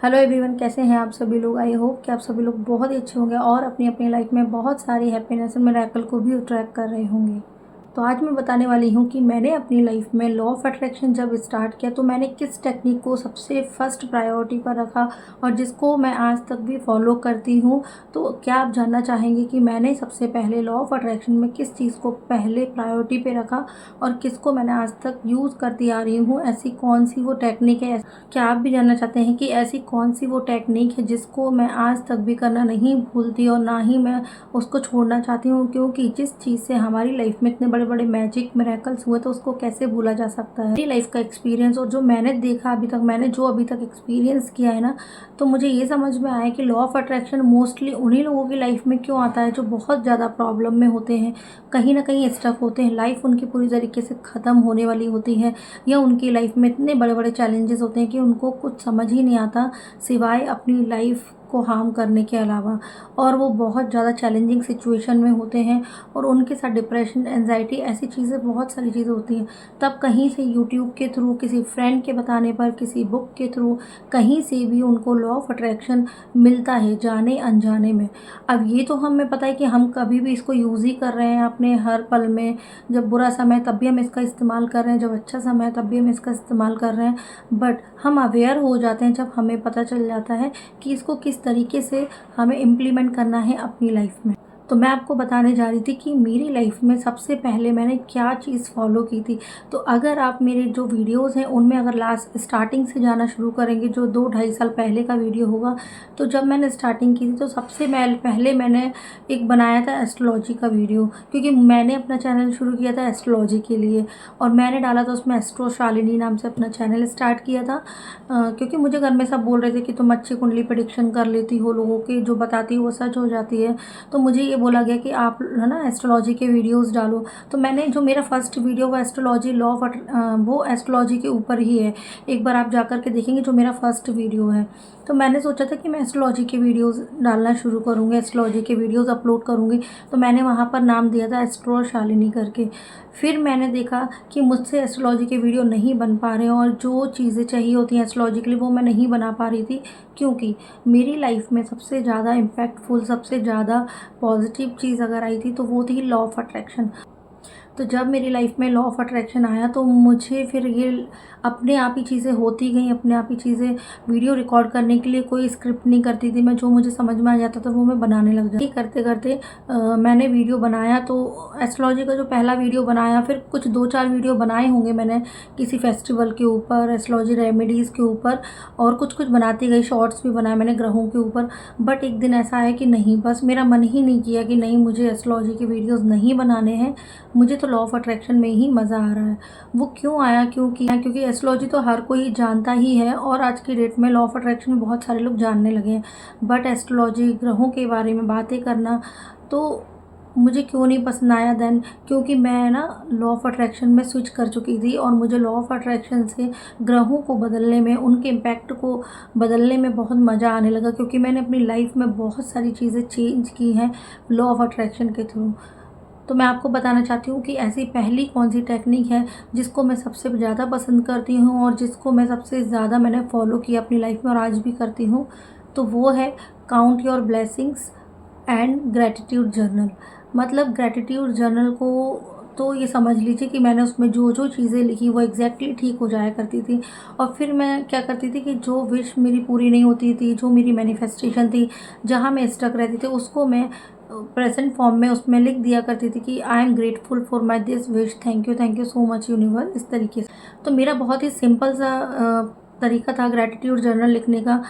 Hello everyone, कैसे हैं आप सभी लोग। आई होप कि आप सभी लोग बहुत ही अच्छे होंगे और अपनी अपनी लाइफ में बहुत सारी हैप्पीनेस और मिरेकल को भी अट्रैक्ट कर रहे होंगे। तो आज मैं बताने वाली हूँ कि मैंने अपनी लाइफ में लॉ ऑफ अट्रैक्शन जब स्टार्ट किया तो मैंने किस टेक्निक को सबसे फर्स्ट प्रायोरिटी पर रखा और जिसको मैं आज तक भी फॉलो करती हूँ। तो क्या आप जानना चाहेंगे कि मैंने सबसे पहले लॉ ऑफ अट्रैक्शन में किस चीज़ को पहले प्रायोरिटी पे रखा और किसको मैंने आज तक यूज़ करती आ रही हूँ। ऐसी कौन सी वो टेक्निक है, क्या आप भी जानना चाहते हैं कि ऐसी कौन सी वो टेक्निक है जिसको मैं आज तक भी करना नहीं भूलती और ना ही मैं उसको छोड़ना चाहती हूँ, क्योंकि जिस चीज़ से हमारी लाइफ में इतने बड़े बड़े मैजिक मिरेकल्स हुए तो उसको कैसे भूला जा सकता है। मेरी लाइफ का एक्सपीरियंस और जो मैंने देखा अभी तक, मैंने जो अभी तक एक्सपीरियंस किया है ना, तो मुझे ये समझ में आया कि लॉ ऑफ अट्रैक्शन मोस्टली उन्हीं लोगों की लाइफ में क्यों आता है जो बहुत ज़्यादा प्रॉब्लम में होते हैं, कहीं ना कहीं स्टक होते हैं, लाइफ उनकी पूरी तरीके से ख़त्म होने वाली होती है या उनकी लाइफ में इतने बड़े बड़े चैलेंजेस होते हैं कि उनको कुछ समझ ही नहीं आता सिवाय अपनी लाइफ को हार्म करने के अलावा, और वो बहुत ज़्यादा चैलेंजिंग सिचुएशन में होते हैं और उनके साथ डिप्रेशन, एंजाइटी, ऐसी चीज़ें, बहुत सारी चीज़ें होती हैं। तब कहीं से यूट्यूब के थ्रू, किसी फ्रेंड के बताने पर, किसी बुक के थ्रू, कहीं से भी उनको लॉ ऑफ अट्रैक्शन मिलता है जाने अनजाने में। अब ये तो हमें पता है कि हम कभी भी इसको यूज़ ही कर रहे हैं अपने हर पल में। जब बुरा समय तब भी हम इसका इस्तेमाल कर रहे हैं, जब अच्छा समय है तब भी हम इसका इस्तेमाल कर रहे हैं। बट हम अवेयर हो जाते हैं जब हमें पता चल जाता है कि इसको किस तरीके से हमें इम्प्लीमेंट करना है अपनी लाइफ में। तो मैं आपको बताने जा रही थी कि मेरी लाइफ में सबसे पहले मैंने क्या चीज़ फॉलो की थी। तो अगर आप मेरे जो वीडियोस हैं उनमें अगर लास्ट स्टार्टिंग से जाना शुरू करेंगे, जो 2-2.5 साल पहले का वीडियो होगा, तो जब मैंने स्टार्टिंग की थी तो सबसे पहले मैंने एक बनाया था एस्ट्रोलॉजी का वीडियो, क्योंकि मैंने अपना चैनल शुरू किया था एस्ट्रोलॉजी के लिए और मैंने डाला था उसमें एस्ट्रो शालिनी नाम से अपना चैनल स्टार्ट किया था। क्योंकि मुझे घर में सब बोल रहे थे कि तुम अच्छी कुंडली प्रेडिक्शन कर लेती हो, लोगों की जो बताती हो वो सच हो जाती है। तो मुझे ये बोला गया कि आप है ना एस्ट्रोलॉजी के वीडियोस डालो। तो मैंने जो मेरा फर्स्ट वीडियो वो एस्ट्रोलॉजी लॉ ऑफ वो एस्ट्रोलॉजी के ऊपर ही है। एक बार आप जा कर के देखेंगे जो मेरा फर्स्ट वीडियो है। तो मैंने सोचा था कि मैं एस्ट्रोलॉजी के वीडियोस डालना शुरू करूँगी, एस्ट्रोलॉजी के वीडियोस अपलोड करूँगी। तो मैंने वहाँ पर नाम दिया था एस्ट्रो शालिनी करके। फिर मैंने देखा कि मुझसे एस्ट्रोलॉजी के वीडियो नहीं बन पा रहे हैं और जो चीज़ें चाहिए होती हैं एस्ट्रोलॉजी के लिए वो मैं नहीं बना पा रही थी, क्योंकि मेरी लाइफ में सबसे ज़्यादा इम्पैक्टफुल, सबसे ज़्यादा पॉजिटिव चीज़ अगर आई थी तो वो थी लॉ ऑफ अट्रैक्शन। तो जब मेरी लाइफ में लॉ ऑफ अट्रैक्शन आया तो मुझे फिर ये अपने आप ही चीज़ें होती गई, अपने आप ही चीज़ें। वीडियो रिकॉर्ड करने के लिए कोई स्क्रिप्ट नहीं करती थी मैं, जो मुझे समझ में आ जाता था वो मैं बनाने लग जाती। करते करते मैंने वीडियो बनाया, तो एस्ट्रोलॉजी का जो पहला वीडियो बनाया, फिर कुछ 2-4 वीडियो बनाए होंगे मैंने किसी फेस्टिवल के ऊपर, एस्ट्रोलॉजी रेमेडीज़ के ऊपर, और कुछ कुछ बनाती गई। शॉर्ट्स भी बनाए मैंने ग्रहों के ऊपर। बट एक दिन ऐसा है कि नहीं, बस मेरा मन ही नहीं किया कि नहीं, मुझे एस्ट्रोलॉजी के वीडियोज़ नहीं बनाने हैं, मुझे तो लॉ ऑफ अट्रैक्शन में ही मज़ा आ रहा है। वो क्यों आया, क्योंकि एस्ट्रोलॉजी तो हर कोई जानता ही है और आज की डेट में लॉ ऑफ अट्रैक्शन में बहुत सारे लोग जानने लगे हैं। बट एस्ट्रोलॉजी, ग्रहों के बारे में बातें करना, तो मुझे क्यों नहीं पसंद आया देन, क्योंकि मैं ना लॉ ऑफ अट्रैक्शन में स्विच कर चुकी थी और मुझे लॉ ऑफ अट्रैक्शन से ग्रहों को बदलने में, उनके इम्पैक्ट को बदलने में बहुत मज़ा आने लगा, क्योंकि मैंने अपनी लाइफ में बहुत सारी चीज़ें चेंज की हैं लॉ ऑफ अट्रैक्शन के थ्रू। तो मैं आपको बताना चाहती हूँ कि ऐसी पहली कौन सी टेक्निक है जिसको मैं सबसे ज़्यादा पसंद करती हूँ और जिसको मैं सबसे ज़्यादा मैंने फॉलो किया अपनी लाइफ में और आज भी करती हूँ। तो वो है count your blessings and gratitude journal. मतलब ग्रैटिट्यूड जर्नल को तो ये समझ लीजिए कि मैंने उसमें जो जो चीज़ें लिखी वो एग्जैक्टली ठीक हो जाया करती थी। और फिर मैं क्या करती थी कि जो विश मेरी पूरी नहीं होती थी, जो मेरी मैनिफेस्टेशन थी, जहाँ मैं स्टक रहती थी, उसको मैं प्रेजेंट फॉर्म में उसमें लिख दिया करती थी कि I am grateful for my this wish, thank you so much universe, इस तरीके से। तो मेरा बहुत ही सिंपल सा तरीका था ग्रैटिट्यूड जर्नल लिखने का।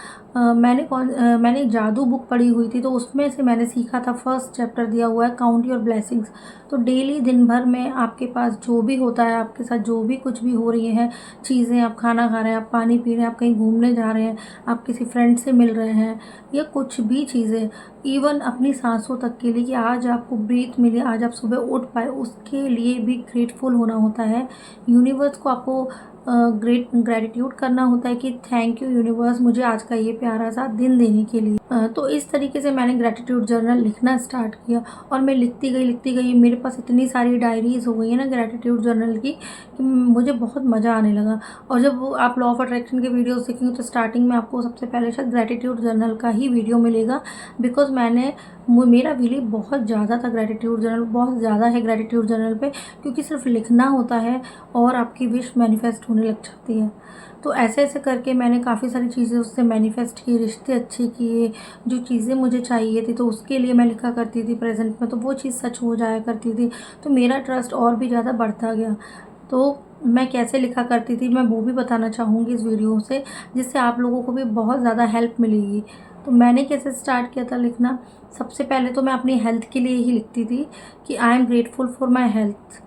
मैंने जादू बुक पढ़ी हुई थी तो उसमें से मैंने सीखा था, फर्स्ट चैप्टर दिया हुआ है काउंट योर ब्लेसिंग्स। तो डेली दिन भर में आपके पास जो भी होता है, आपके साथ जो भी कुछ भी हो रही हैं चीज़ें, आप खाना खा रहे हैं, आप पानी पी रहे हैं, आप कहीं घूमने जा रहे हैं, आप किसी फ्रेंड से मिल रहे हैं, या कुछ भी चीज़ें, इवन अपनी सांसों तक के लिए कि आज आपको ब्रीथ मिले, आज आप सुबह उठ पाए, उसके लिए भी ग्रेटफुल होना होता है। यूनिवर्स को आपको ग्रेटिट्यूड करना होता है कि थैंक यू यूनिवर्स मुझे आज का ये प्यारा सा दिन देने के लिए। तो इस तरीके से मैंने ग्रेटिट्यूड जर्नल लिखना स्टार्ट किया और मैं लिखती गई। मेरे पास इतनी सारी डायरीज हो गई है ना ग्रेटिट्यूड जर्नल की कि मुझे बहुत मज़ा आने लगा। और जब आप लॉ ऑफ अट्रैक्शन के वीडियोस देखेंगे तो स्टार्टिंग में आपको सबसे पहले शायद ग्रेटिट्यूड जर्नल का ही वीडियो मिलेगा, बिकॉज मेरा बिलीव बहुत ज़्यादा था ग्रेटिट्यूड जर्नल, बहुत ज़्यादा है ग्रेटिट्यूड जर्नल पे, क्योंकि सिर्फ लिखना होता है और आपकी विश मैनिफेस्ट होने लग जाती है। तो ऐसे ऐसे करके मैंने काफ़ी सारी चीज़ें उससे मैनिफेस्ट की, रिश्ते अच्छे किए, जो चीज़ें मुझे चाहिए थी तो उसके लिए मैं लिखा करती थी प्रेजेंट में, तो वो चीज़ सच हो जाया करती थी। तो मेरा ट्रस्ट और भी ज़्यादा बढ़ता गया। तो मैं कैसे लिखा करती थी मैं वो भी बताना चाहूँगी इस वीडियो से, जिससे आप लोगों को भी बहुत ज़्यादा हेल्प मिलेगी। तो मैंने कैसे स्टार्ट किया था लिखना, सबसे पहले तो मैं अपनी हेल्थ के लिए ही लिखती थी कि I am grateful for my health,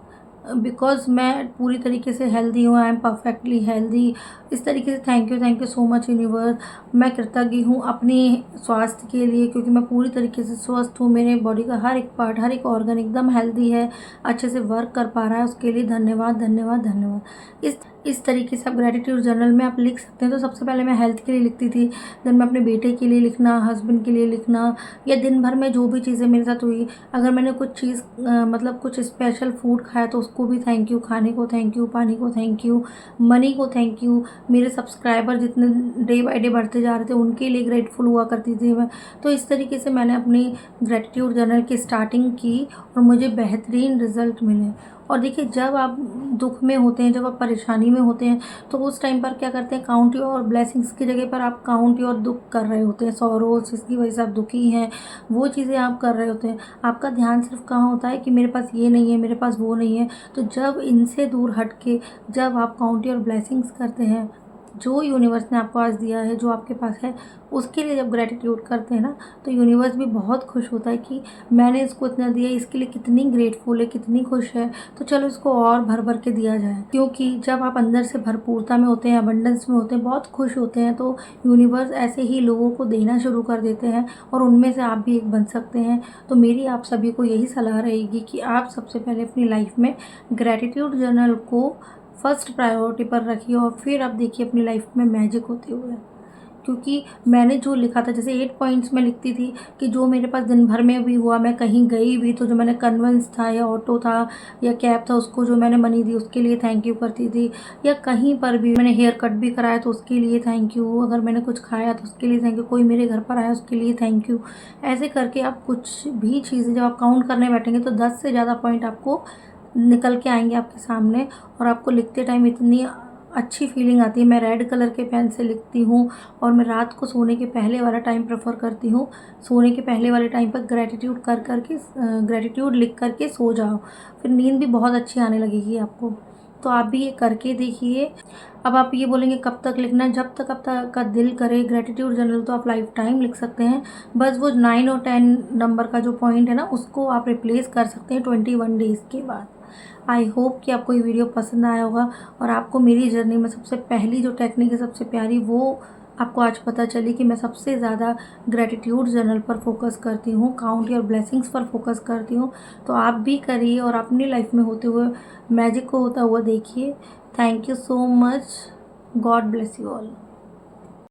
because मैं पूरी तरीके से हेल्दी हूँ, आई एम परफेक्टली हेल्दी। इस तरीके से thank you so much universe. मैं कृतज्ञ हूँ अपने स्वास्थ्य के लिए, क्योंकि मैं पूरी तरीके से स्वस्थ हूँ, मेरे बॉडी का हर एक पार्ट, हर एक ऑर्गन एकदम हेल्दी है, अच्छे से वर्क कर पा रहा है, उसके लिए धन्यवाद धन्यवाद धन्यवाद। इस तरीके से आप ग्रेटिट्यूड जर्नल में आप लिख सकते हैं। तो सबसे पहले मैं हेल्थ के लिए लिखती थी, देन मैं अपने बेटे के लिए लिखना, हस्बैंड के लिए लिखना, या दिन भर में जो भी चीज़ें मेरे साथ हुई, अगर मैंने कुछ चीज़ मतलब कुछ स्पेशल फूड खाया तो उसको भी थैंक यू, खाने को थैंक यू, पानी को थैंक यू, मनी को थैंक यू। मेरे सब्सक्राइबर जितने डे बाय डे बढ़ते जा रहे थे उनके लिए ग्रेटफुल हुआ करती थी मैं। तो इस तरीके से मैंने अपनी ग्रेटिट्यूड जर्नल की स्टार्टिंग की और मुझे बेहतरीन रिजल्ट मिले। और देखिए, जब आप दुख में होते हैं, जब आप परेशानी में होते हैं, तो उस टाइम पर क्या करते हैं, काउंट योर ब्लेसिंग्स की जगह पर आप काउंट योर दुख कर रहे होते हैं, सॉरोज जिसकी वजह से आप दुखी हैं, वो चीज़ें आप कर रहे होते हैं। आपका ध्यान सिर्फ कहाँ होता है कि मेरे पास ये नहीं है, मेरे पास वो नहीं है। तो जब इनसे दूर हट के जब आप काउंट योर ब्लेसिंग्स करते हैं, जो यूनिवर्स ने आपको आज दिया है, जो आपके पास है, उसके लिए जब ग्रेटिट्यूड करते हैं ना, तो यूनिवर्स भी बहुत खुश होता है कि मैंने इसको इतना दिया, इसके लिए कितनी ग्रेटफुल है, कितनी खुश है, तो चलो इसको और भर भर के दिया जाए। क्योंकि जब आप अंदर से भरपूरता में होते हैं, अबंडेंस में होते हैं, बहुत खुश होते हैं, तो यूनिवर्स ऐसे ही लोगों को देना शुरू कर देते हैं और उनमें से आप भी एक बन सकते हैं। तो मेरी आप सभी को यही सलाह रहेगी कि आप सबसे पहले अपनी लाइफ में ग्रेटिट्यूड जर्नल को फर्स्ट प्रायोरिटी पर रखिए और फिर आप देखिए अपनी लाइफ में मैजिक होते हुए। क्योंकि मैंने जो लिखा था, जैसे 8 पॉइंट्स में लिखती थी कि जो मेरे पास दिन भर में भी हुआ, मैं कहीं गई भी तो जो मैंने कन्वेंस था या ऑटो था या कैब था, उसको जो मैंने मनी दी उसके लिए थैंक यू करती थी, या कहीं पर भी मैंने हेयर कट भी कराया तो उसके लिए थैंक यू, अगर मैंने कुछ खाया तो उसके लिए थैंक यू, कोई मेरे घर पर आया उसके लिए थैंक यू। ऐसे करके आप कुछ भी चीज़ें जब आप काउंट करने बैठेंगे तो 10 से ज़्यादा पॉइंट आपको निकल के आएंगे आपके सामने, और आपको लिखते टाइम इतनी अच्छी फीलिंग आती है। मैं रेड कलर के पेन से लिखती हूँ और मैं रात को सोने के पहले वाला टाइम प्रेफर करती हूँ। सोने के पहले वाले टाइम पर ग्रेटिट्यूड ग्रेटिट्यूड लिख करके सो जाओ, फिर नींद भी बहुत अच्छी आने लगेगी आपको। तो आप भी ये करके देखिए। अब आप ये बोलेंगे कब तक लिखना है, जब तक आपका दिल करे। ग्रेटिट्यूड जर्नल तो आप लाइफ टाइम लिख सकते हैं, बस वो 9 और 10 नंबर का जो पॉइंट है ना, उसको आप रिप्लेस कर सकते हैं 21 डेज़ के बाद। आई होप कि आपको ये वीडियो पसंद आया होगा और आपको मेरी जर्नी में सबसे पहली जो टेक्निक है, सबसे प्यारी, वो आपको आज पता चली कि मैं सबसे ज़्यादा ग्रेटिट्यूड जर्नल पर फोकस करती हूँ, काउंट योर ब्लेसिंग्स पर फोकस करती हूँ। तो आप भी करिए और अपनी लाइफ में होते हुए मैजिक को होता हुआ देखिए। Thank you so much. God bless you all.